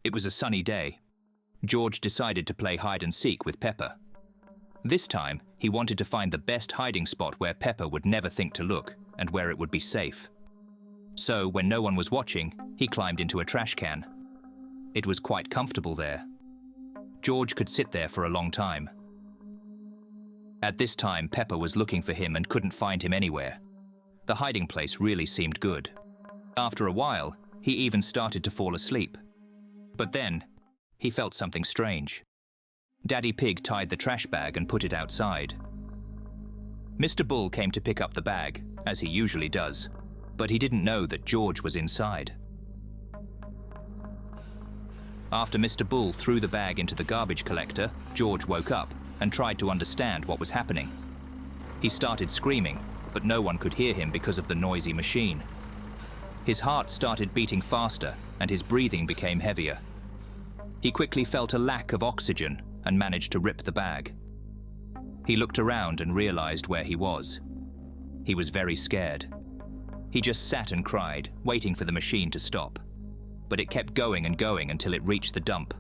It was a sunny day. George decided to play hide and seek with Peppa. This time, he wanted to find the best hiding spot where Peppa would never think to look and where it would be safe. So, when no one was watching, he climbed into a trash can. It was quite comfortable there. George could sit there for a long time. At this time, Peppa was looking for him and couldn't find him anywhere. The hiding place really seemed good. After a while, he even started to fall asleep. But then, he felt something strange. Daddy Pig tied the trash bag and put it outside. Mr. Bull came to pick up the bag, as he usually does, but he didn't know that George was inside. After Mr. Bull threw the bag into the garbage collector, George woke up and tried to understand what was happening. He started screaming, but no one could hear him because of the noisy machine. His heart started beating faster and his breathing became heavier. He quickly felt a lack of oxygen and managed to rip the bag. He looked around and realized where he was. He was very scared. He just sat and cried, waiting for the machine to stop. But it kept going and going until it reached the dump.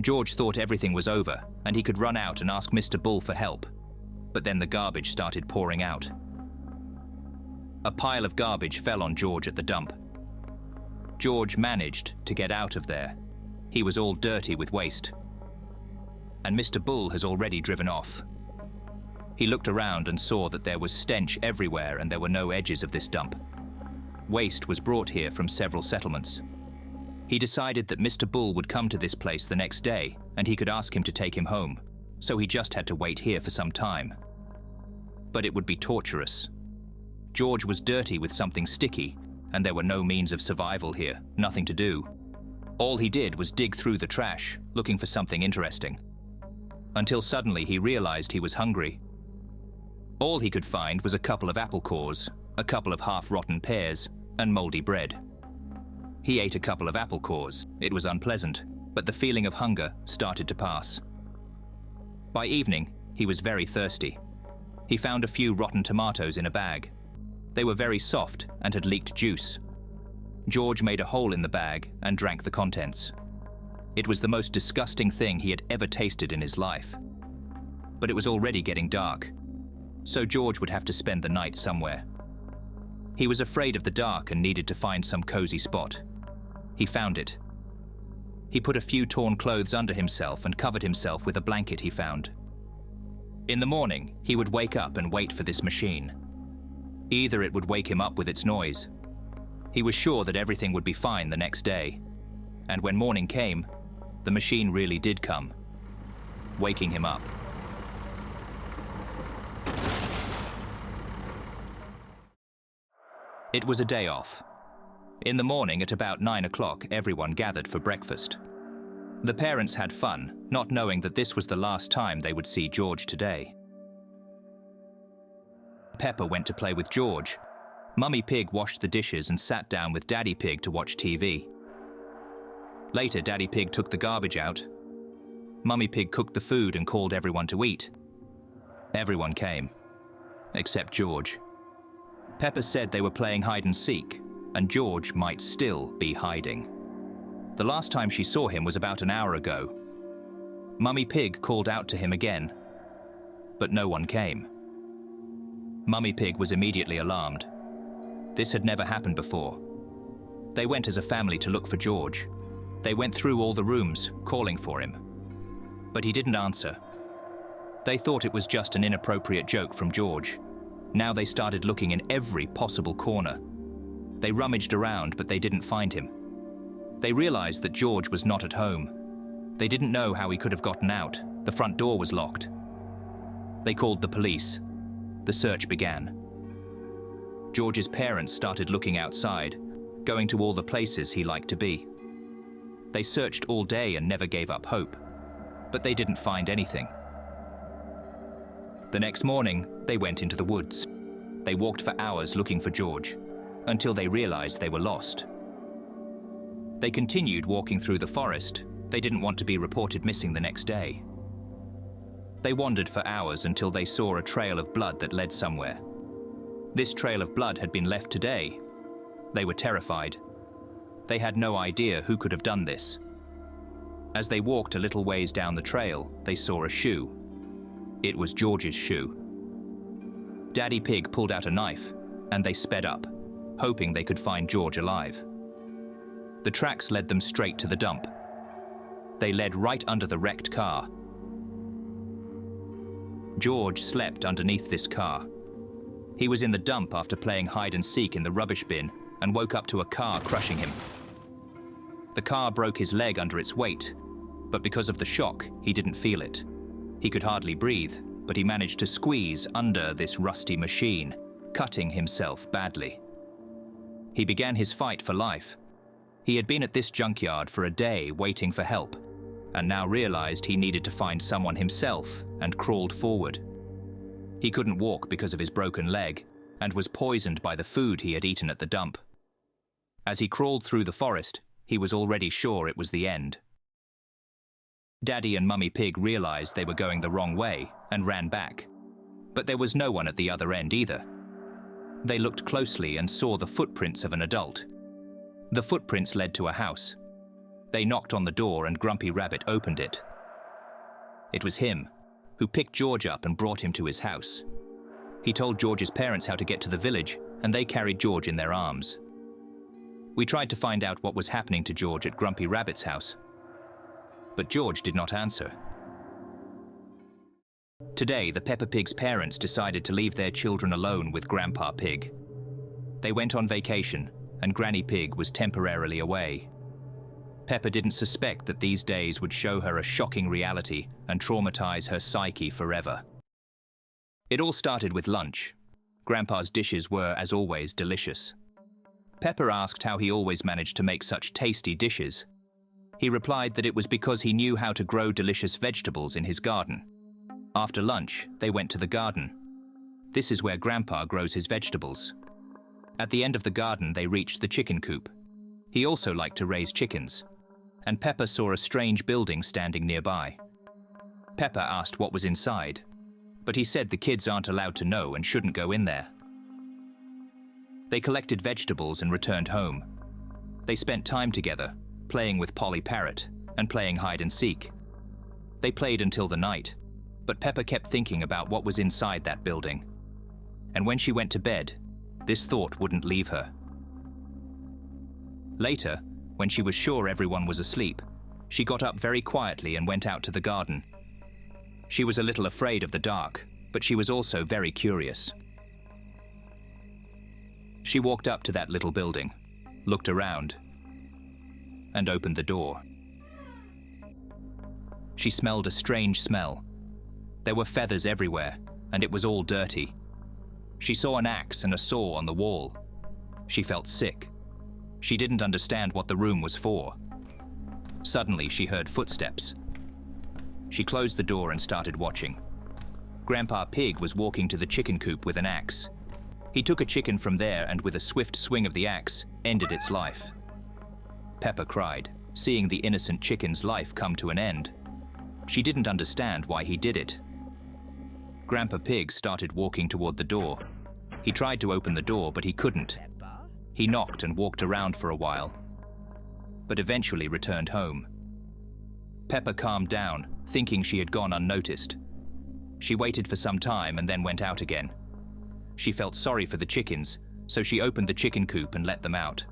George thought everything was over and he could run out and ask Mr. Bull for help. But then the garbage started pouring out. A pile of garbage fell on George at the dump. George managed to get out of there. He was all dirty with waste. And Mr. Bull has already driven off. He looked around and saw that there was stench everywhere and there were no edges of this dump. Waste was brought here from several settlements. He decided that Mr. Bull would come to this place the next day and he could ask him to take him home, so he just had to wait here for some time. But it would be torturous. George was dirty with something sticky and there were no means of survival here, nothing to do. All he did was dig through the trash, looking for something interesting. Until suddenly he realized he was hungry. All he could find was a couple of apple cores, a couple of half-rotten pears, and moldy bread. He ate a couple of apple cores. It was unpleasant, but the feeling of hunger started to pass. By evening, he was very thirsty. He found a few rotten tomatoes in a bag. They were very soft and had leaked juice. George made a hole in the bag and drank the contents. It was the most disgusting thing he had ever tasted in his life. But it was already getting dark, so George would have to spend the night somewhere. He was afraid of the dark and needed to find some cozy spot. He found it. He put a few torn clothes under himself and covered himself with a blanket he found. In the morning, he would wake up and wait for this machine. Either it would wake him up with its noise. He was sure that everything would be fine the next day. And when morning came, the machine really did come, waking him up. It was a day off. In the morning at about 9 o'clock, everyone gathered for breakfast. The parents had fun, not knowing that this was the last time they would see George today. Peppa went to play with George. Mummy Pig washed the dishes and sat down with Daddy Pig to watch TV. Later, Daddy Pig took the garbage out. Mummy Pig cooked the food and called everyone to eat. Everyone came, except George. Peppa said they were playing hide and seek, and George might still be hiding. The last time she saw him was about an hour ago. Mummy Pig called out to him again, but no one came. Mummy Pig was immediately alarmed. This had never happened before. They went as a family to look for George. They went through all the rooms, calling for him. But he didn't answer. They thought it was just an inappropriate joke from George. Now they started looking in every possible corner. They rummaged around, but they didn't find him. They realized that George was not at home. They didn't know how he could have gotten out. The front door was locked. They called the police. The search began. George's parents started looking outside, going to all the places he liked to be. They searched all day and never gave up hope, but they didn't find anything. The next morning, they went into the woods. They walked for hours looking for George, until they realized they were lost. They continued walking through the forest. They didn't want to be reported missing the next day. They wandered for hours until they saw a trail of blood that led somewhere. This trail of blood had been left today. They were terrified. They had no idea who could have done this. As they walked a little ways down the trail, they saw a shoe. It was George's shoe. Daddy Pig pulled out a knife, and they sped up, hoping they could find George alive. The tracks led them straight to the dump. They led right under the wrecked car. George slept underneath this car. He was in the dump after playing hide and seek in the rubbish bin and woke up to a car crushing him. The car broke his leg under its weight, but because of the shock, he didn't feel it. He could hardly breathe, but he managed to squeeze under this rusty machine, cutting himself badly. He began his fight for life. He had been at this junkyard for a day waiting for help, and now realized he needed to find someone himself and crawled forward. He couldn't walk because of his broken leg and was poisoned by the food he had eaten at the dump. As he crawled through the forest, he was already sure it was the end. Daddy and Mummy Pig realized they were going the wrong way and ran back, but there was no one at the other end either. They looked closely and saw the footprints of an adult. The footprints led to a house. They knocked on the door and Grumpy Rabbit opened it. It was him, who picked George up and brought him to his house. He told George's parents how to get to the village, and they carried George in their arms. We tried to find out what was happening to George at Grumpy Rabbit's house, but George did not answer. Today, the Peppa Pig's parents decided to leave their children alone with Grandpa Pig. They went on vacation, and Granny Pig was temporarily away. Peppa didn't suspect that these days would show her a shocking reality and traumatize her psyche forever. It all started with lunch. Grandpa's dishes were, as always, delicious. Peppa asked how he always managed to make such tasty dishes. He replied that it was because he knew how to grow delicious vegetables in his garden. After lunch, they went to the garden. This is where Grandpa grows his vegetables. At the end of the garden, they reached the chicken coop. He also liked to raise chickens, and Peppa saw a strange building standing nearby. Peppa asked what was inside, but he said the kids aren't allowed to know and shouldn't go in there. They collected vegetables and returned home. They spent time together, playing with Polly Parrot and playing hide and seek. They played until the night, but Peppa kept thinking about what was inside that building. And when she went to bed, this thought wouldn't leave her. Later, when she was sure everyone was asleep, she got up very quietly and went out to the garden. She was a little afraid of the dark, but she was also very curious. She walked up to that little building, looked around, and opened the door. She smelled a strange smell. There were feathers everywhere, and it was all dirty. She saw an axe and a saw on the wall. She felt sick. She didn't understand what the room was for. Suddenly, she heard footsteps. She closed the door and started watching. Grandpa Pig was walking to the chicken coop with an axe. He took a chicken from there and with a swift swing of the axe, ended its life. Peppa cried, seeing the innocent chicken's life come to an end. She didn't understand why he did it. Grandpa Pig started walking toward the door. He tried to open the door, but he couldn't. He knocked and walked around for a while, but eventually returned home. Peppa calmed down, thinking she had gone unnoticed. She waited for some time and then went out again. She felt sorry for the chickens, so she opened the chicken coop and let them out.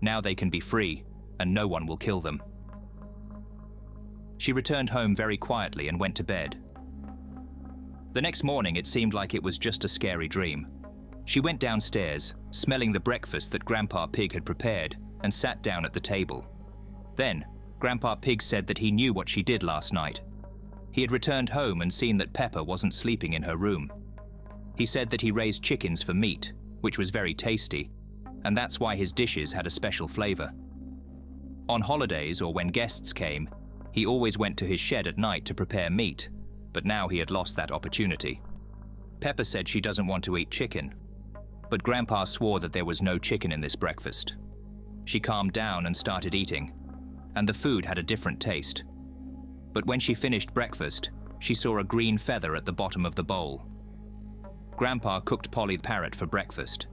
Now they can be free, and no one will kill them. She returned home very quietly and went to bed. The next morning, it seemed like it was just a scary dream. She went downstairs, smelling the breakfast that Grandpa Pig had prepared, and sat down at the table. Then, Grandpa Pig said that he knew what she did last night. He had returned home and seen that Peppa wasn't sleeping in her room. He said that he raised chickens for meat, which was very tasty, and that's why his dishes had a special flavor. On holidays or when guests came, he always went to his shed at night to prepare meat, but now he had lost that opportunity. Peppa said she doesn't want to eat chicken, but Grandpa swore that there was no chicken in this breakfast. She calmed down and started eating, and the food had a different taste. But when she finished breakfast, she saw a green feather at the bottom of the bowl. Grandpa cooked Polly the Parrot for breakfast.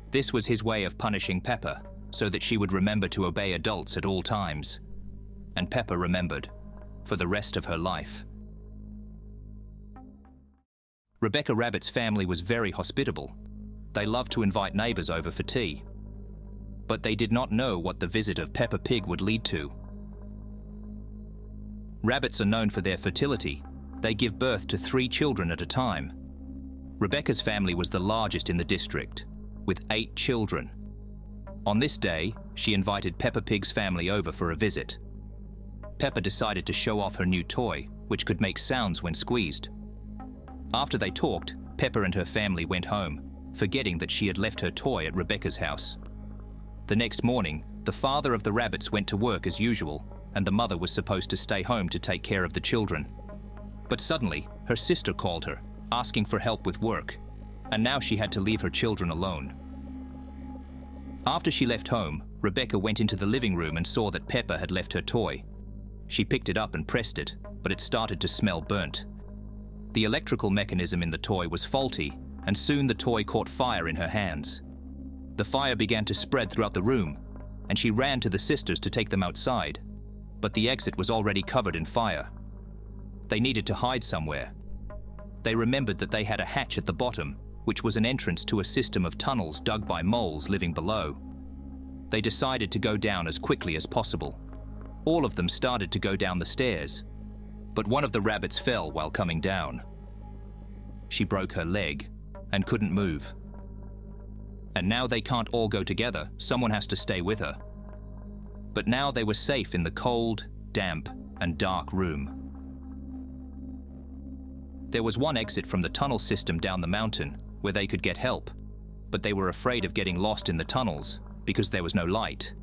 This was his way of punishing Peppa, so that she would remember to obey adults at all times. And Peppa remembered, for the rest of her life. Rebecca Rabbit's family was very hospitable. They loved to invite neighbors over for tea. But they did not know what the visit of Peppa Pig would lead to. Rabbits are known for their fertility. They give birth to 3 children at a time. Rebecca's family was the largest in the district, with 8 children. On this day, she invited Peppa Pig's family over for a visit. Peppa decided to show off her new toy, which could make sounds when squeezed. After they talked, Peppa and her family went home, forgetting that she had left her toy at Rebecca's house. The next morning, the father of the rabbits went to work as usual, and the mother was supposed to stay home to take care of the children. But suddenly, her sister called her, asking for help with work, and now she had to leave her children alone. After she left home, Rebecca went into the living room and saw that Peppa had left her toy. She picked it up and pressed it, but it started to smell burnt. The electrical mechanism in the toy was faulty, and soon the toy caught fire in her hands. The fire began to spread throughout the room, and she ran to the sisters to take them outside, but the exit was already covered in fire. They needed to hide somewhere. They remembered that they had a hatch at the bottom, which was an entrance to a system of tunnels dug by moles living below. They decided to go down as quickly as possible. All of them started to go down the stairs, but one of the rabbits fell while coming down. She broke her leg and couldn't move. And now they can't all go together, someone has to stay with her. But now they were safe in the cold, damp, and dark room. There was one exit from the tunnel system down the mountain where they could get help, but they were afraid of getting lost in the tunnels because there was no light.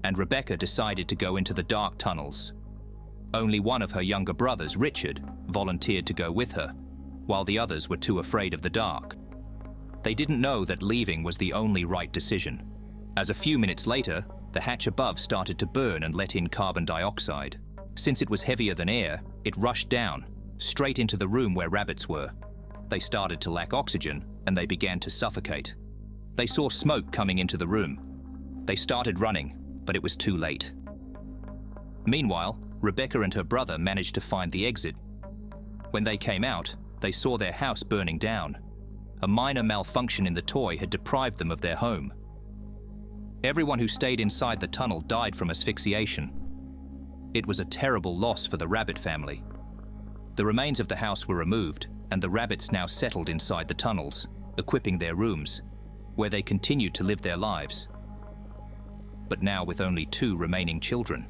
And Rebecca decided to go into the dark tunnels. Only one of her younger brothers, Richard, volunteered to go with her, while the others were too afraid of the dark. They didn't know that leaving was the only right decision, as a few minutes later, the hatch above started to burn and let in carbon dioxide. Since it was heavier than air, it rushed down, straight into the room where rabbits were. They started to lack oxygen, and they began to suffocate. They saw smoke coming into the room. They started running, but it was too late. Meanwhile, Rebecca and her brother managed to find the exit. When they came out, they saw their house burning down. A minor malfunction in the toy had deprived them of their home. Everyone who stayed inside the tunnel died from asphyxiation. It was a terrible loss for the rabbit family. The remains of the house were removed, and the rabbits now settled inside the tunnels, equipping their rooms, where they continued to live their lives. But now with only 2 remaining children.